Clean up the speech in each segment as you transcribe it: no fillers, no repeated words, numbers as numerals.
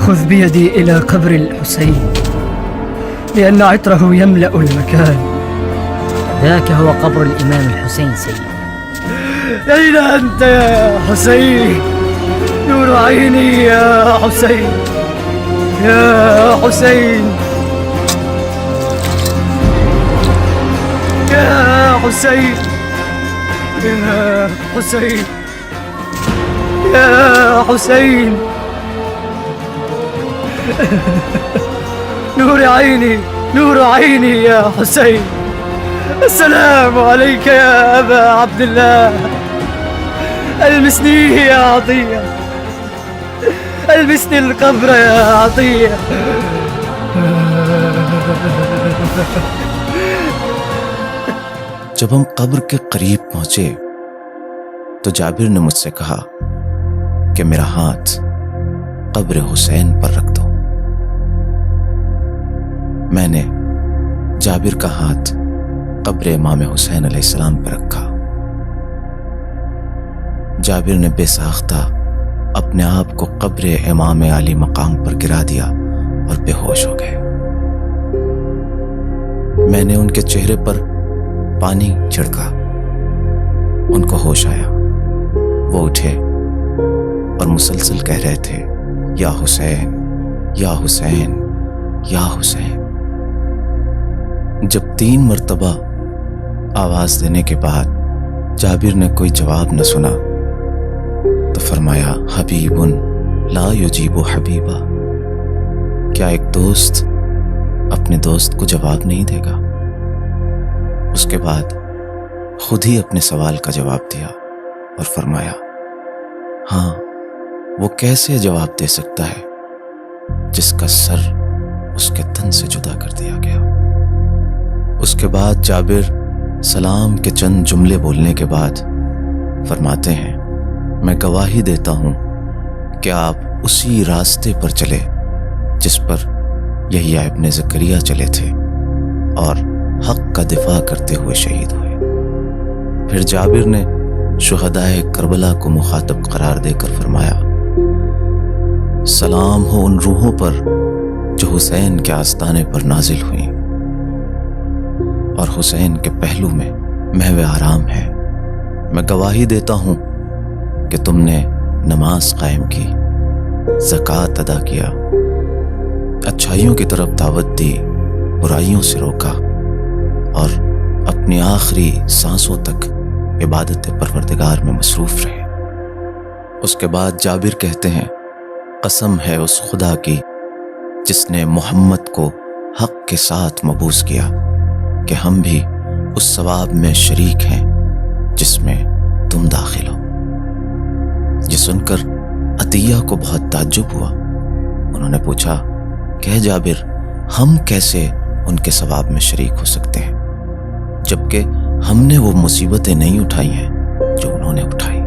خذ بيدي إلى قبر الحسين لأن عطره يملأ المكان. ذاك هو قبر الإمام الحسين سيدي. أين أنت يا حسين؟ نور عيني يا حسين، يا حسين، يا حسين، يا حسين، يا حسين. نور عيني، نور عيني يا حسين. السلام عليك يا أبا عبد الله. ألمسني يا عطية، ألمسني القبر يا عطية. جب ہم قبر کے قریب پہنچے تو جابر نے مجھ سے کہا کہ میرا ہاتھ قبر حسین پر رکھ دو۔ میں نے جابر کا ہاتھ قبر امام حسین علیہ السلام پر رکھا۔ جابر نے بے ساختہ اپنے آپ کو قبر امام علی مقام پر گرا دیا اور بے ہوش ہو گئے۔ میں نے ان کے چہرے پر پانی چھڑکا، ان کو ہوش آیا، وہ اٹھے اور مسلسل کہہ رہے تھے یا حسین یا حسین یا حسین۔ جب 3 مرتبہ آواز دینے کے بعد جابر نے کوئی جواب نہ سنا تو فرمایا حبیب لا یجیب حبیبا، کیا ایک دوست اپنے دوست کو جواب نہیں دے گا؟ اس کے بعد خود ہی اپنے سوال کا جواب دیا اور فرمایا ہاں، وہ کیسے جواب دے سکتا ہے جس کا سر اس کے تن سے جدا کر دیا گیا۔ اس کے بعد جابر سلام کے چند جملے بولنے کے بعد فرماتے ہیں میں گواہی دیتا ہوں کہ آپ اسی راستے پر چلے جس پر یحییٰ ابن زکریا چلے تھے اور حق کا دفاع کرتے ہوئے شہید ہوئے۔ پھر جابر نے شہدائے کربلا کو مخاطب قرار دے کر فرمایا سلام ہو ان روحوں پر جو حسین کے آستانے پر نازل ہوئیں اور حسین کے پہلو میں محو آرام ہے۔ میں گواہی دیتا ہوں کہ تم نے نماز قائم کی، زکوٰۃ ادا کیا، اچھائیوں کی طرف دعوت دی، برائیوں سے روکا اور اپنی آخری سانسوں تک عبادت پروردگار میں مصروف رہے۔ اس کے بعد جابر کہتے ہیں قسم ہے اس خدا کی جس نے محمد کو حق کے ساتھ مبعوث کیا کہ ہم بھی اس ثواب میں شریک ہیں جس میں تم داخل ہو۔ یہ سن کر عطیہ کو بہت تعجب ہوا۔ انہوں نے پوچھا کہ اے جابر، ہم کیسے ان کے ثواب میں شریک ہو سکتے ہیں جبکہ ہم نے وہ مصیبتیں نہیں اٹھائی ہیں جو انہوں نے اٹھائی؟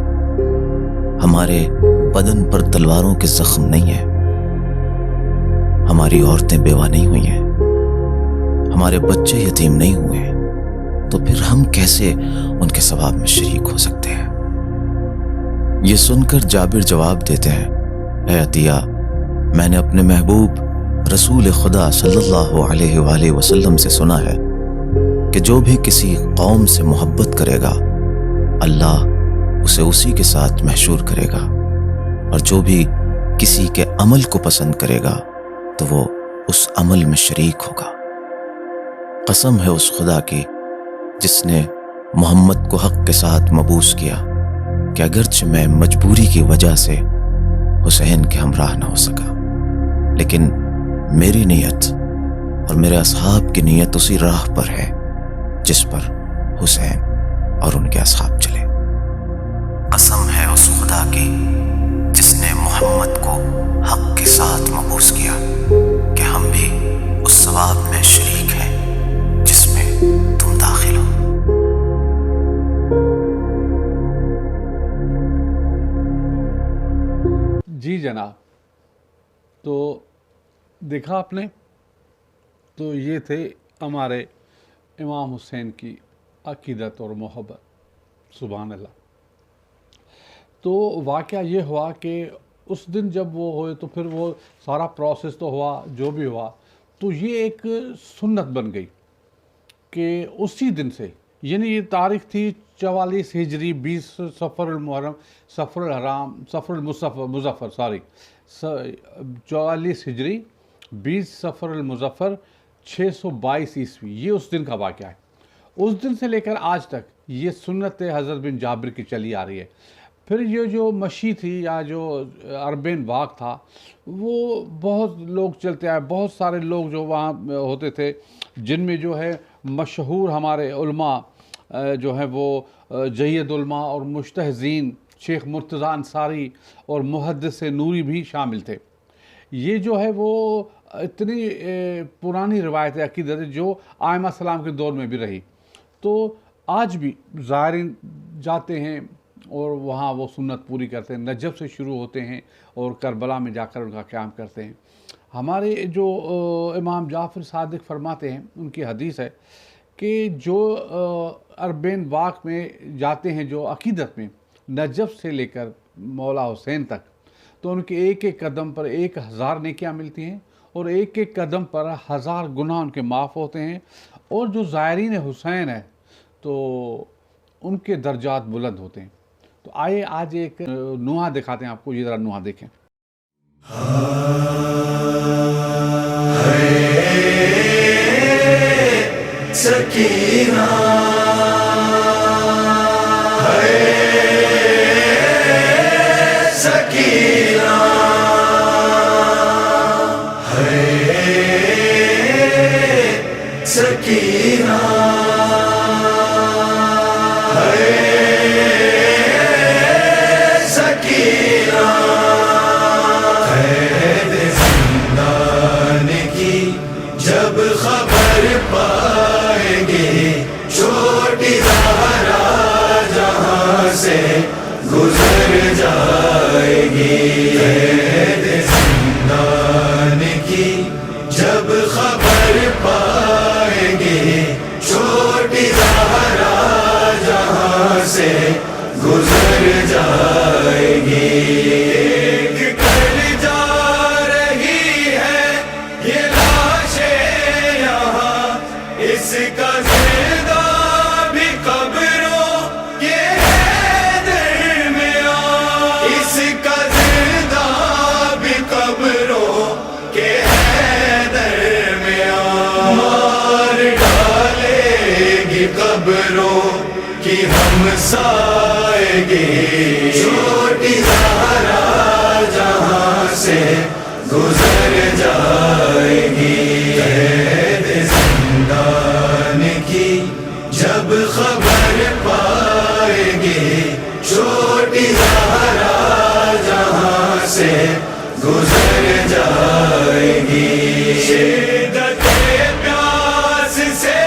ہمارے بدن پر تلواروں کے زخم نہیں ہیں، ہماری عورتیں بیوہ نہیں ہوئی ہیں، ہمارے بچے یتیم نہیں ہوئے ہیں، تو پھر ہم کیسے ان کے ثواب میں شریک ہو سکتے ہیں؟ یہ سن کر جابر جواب دیتے ہیں اے عطیہ، میں نے اپنے محبوب رسول خدا صلی اللہ علیہ وآلہ وسلم سے سنا ہے کہ جو بھی کسی قوم سے محبت کرے گا اللہ اسے اسی کے ساتھ محشور کرے گا، اور جو بھی کسی کے عمل کو پسند کرے گا تو وہ اس عمل میں شریک ہوگا۔ قسم ہے اس خدا کی جس نے محمد کو حق کے ساتھ مبعوث کیا کہ اگرچہ میں مجبوری کی وجہ سے حسین کے ہمراہ نہ ہو سکا، لیکن میری نیت اور میرے اصحاب کی نیت اسی راہ پر ہے جس پر حسین اور ان کے اصحاب چلے۔ قسم ہے اس خدا کی جس نے محمد کو حق کے ساتھ مبعوث کیا کہ ہم بھی اس ثواب میں شریک ہیں جس میں تم داخل ہو۔ جی جناب، تو دیکھا آپ نے، تو یہ تھے ہمارے امام حسین کی عقیدت اور محبت، سبحان اللہ۔ تو واقعہ یہ ہوا کہ اس دن جب وہ ہوئے تو پھر وہ سارا پروسیس تو ہوا جو بھی ہوا، تو یہ ایک سنت بن گئی کہ اسی دن سے، یعنی یہ تاریخ تھی 44 ہجری 20 صفر المحرم صفر الحرام صفر المظفر 44 ہجری 20 صفر المظفر 622 عیسوی، یہ اس دن کا واقعہ ہے۔ اس دن سے لے کر آج تک یہ سنت حضرت بن جابر کی چلی آ رہی ہے۔ پھر یہ جو مشی تھی یا جو اربین واق تھا، وہ بہت لوگ چلتے آئے، بہت سارے لوگ جو وہاں ہوتے تھے، جن میں جو ہے مشہور ہمارے علماء جو ہیں وہ جید علماء اور مجتہزین شیخ مرتضی انصاری اور محدث نوری بھی شامل تھے. یہ جو ہے وہ اتنی پرانی روایت عقیدت ہے جو ائمہ السلام کے دور میں بھی رہی. تو آج بھی زائرین جاتے ہیں اور وہاں وہ سنت پوری کرتے ہیں. نجف سے شروع ہوتے ہیں اور کربلا میں جا کر ان کا قیام کرتے ہیں. ہمارے جو امام جعفر صادق فرماتے ہیں، ان کی حدیث ہے کہ جو اربعین واق میں جاتے ہیں جو عقیدت میں، نجف سے لے کر مولا حسین تک، تو ان کے ایک ایک قدم پر 1000 نیکیاں ملتی ہیں اور ایک ایک قدم پر 1000 گناہ ان کے معاف ہوتے ہیں. اور جو زائرین حسین ہے تو ان کے درجات بلند ہوتے ہیں. تو آئیے آج ایک نوحہ دکھاتے ہیں آپ کو. یہ ذرا نوحہ دیکھیں. سکینہ سکینہ سکینہ سکینہ قید زندان کی جب خبر پائیں گے، چھوٹی زہرا جہاں سے گزر جائے گی. قید زندان کی جب خبر پائیں گے، چھوٹی زہرا جہاں سے گزر جائے گی. ایک کر جا رہی ہے یہ لاشیں یہاں، اس کا زندہ بھی قبروں کے درمیان، اس کا زندہ بھی قبروں کے درمیان. مار ڈالے گی قبروں کی ہم سائیگی، چھوٹی زہرا جہاں سے گزر جائے گی. قید زندان کی جب خبر پائیں گے، چھوٹی زہرا جہاں سے گزر جائے گی. شدت پیاس سے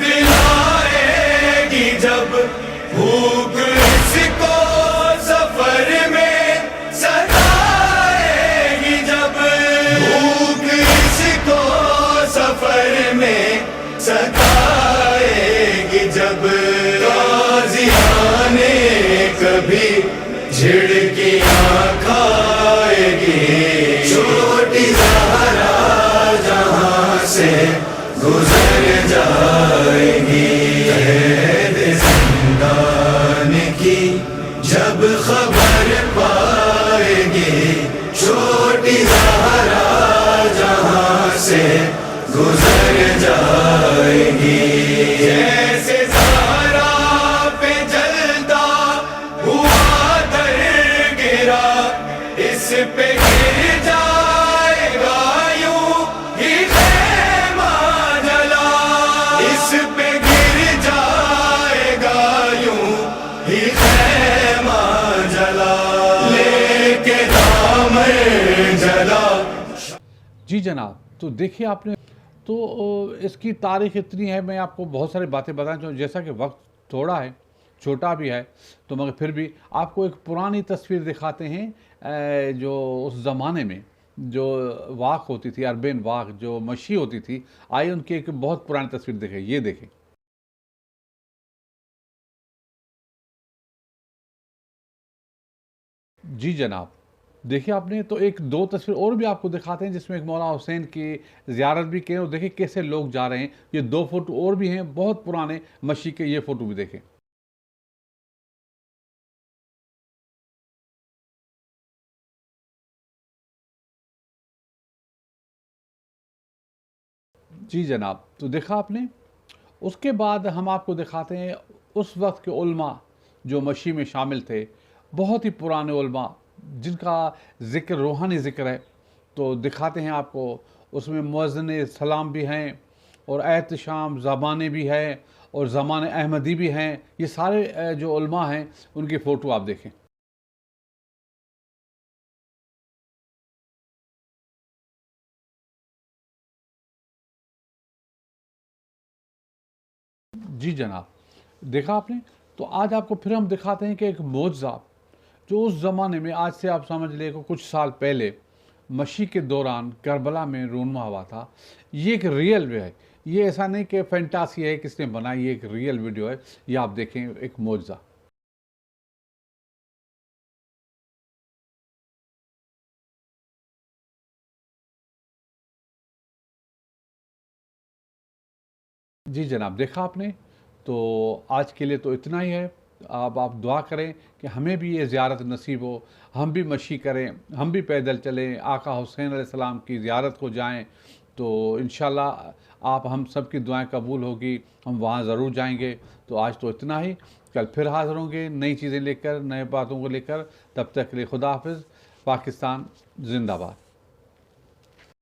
بلائے گی جب، بھوک اس کو سفر میں ستائے گی جب، بھوک اس کو سفر میں ستائے گی جب. غازیان کبھی جھڑکیاں کھائے گی، چھوٹی زہرا جہاں سے گزر جائے گی. قید زندان کی جب خبر پائیں گے، چھوٹی زہرا جہاں سے گزر جائے گی. جیسے زہرا پہ جلتا ہوا در گرا، اس پہ گر جائے گا یوں ہی خیمہ جلا، اس پہ گر جائے گا یوں ہی خیمہ جلا، لے کے دامن جلا. جی جناب، تو دیکھیے آپ نے تو اس کی تاریخ اتنی ہے، میں آپ کو بہت ساری باتیں بتانا چاہوں. جیسا کہ وقت تھوڑا ہے، چھوٹا بھی ہے، تو مگر پھر بھی آپ کو ایک پرانی تصویر دکھاتے ہیں جو اس زمانے میں جو واق ہوتی تھی، اربعین واق جو مشی ہوتی تھی. آئیے ان کی ایک بہت پرانی تصویر دیکھیں. یہ دیکھیں. جی جناب، دیکھیں آپ نے تو ایک دو تصویر اور بھی آپ کو دکھاتے ہیں جس میں ایک مولانا حسین کی زیارت بھی کی، اور دیکھیں کیسے لوگ جا رہے ہیں. یہ 2 فوٹو اور بھی ہیں بہت پرانے مشی کے. یہ فوٹو بھی دیکھیں. جی جناب، تو دیکھا آپ نے. اس کے بعد ہم آپ کو دکھاتے ہیں اس وقت کے علماء جو مشی میں شامل تھے، بہت ہی پرانے علماء جن کا ذکر روحانی ذکر ہے. تو دکھاتے ہیں آپ کو. اس میں مؤذن سلام بھی ہیں اور احتشام زمانے بھی ہے اور زمان احمدی بھی ہیں، یہ سارے جو علماء ہیں ان کی فوٹو آپ دیکھیں۔ جی جناب، دیکھا آپ نے؟ تو آج آپ کو پھر ہم دکھاتے ہیں کہ ایک معجزہ جو اس زمانے میں، آج سے آپ سمجھ لیں کہ کچھ سال پہلے مشی کے دوران کربلا میں رونما ہوا تھا، یہ ایک ریئل ویڈیو ہے۔ یہ ایسا نہیں کہ فینٹاسی ہے کس نے بنائی، یہ ایک ریئل ویڈیو ہے، یہ آپ دیکھیں، ایک معجزہ۔ جی جناب، دیکھا آپ نے؟ تو آج کے لیے تو اتنا ہی ہے۔ اب آپ دعا کریں کہ ہمیں بھی یہ زیارت نصیب ہو، ہم بھی مشی کریں، ہم بھی پیدل چلیں، آقا حسین علیہ السلام کی زیارت کو جائیں، تو انشاءاللہ آپ ہم سب کی دعائیں قبول ہوگی، ہم وہاں ضرور جائیں گے۔ تو آج تو اتنا ہی، کل پھر حاضر ہوں گے نئی چیزیں لے کر، نئے باتوں کو لے کر۔ تب تک کے لیے خدا حافظ۔ پاکستان زندہ باد۔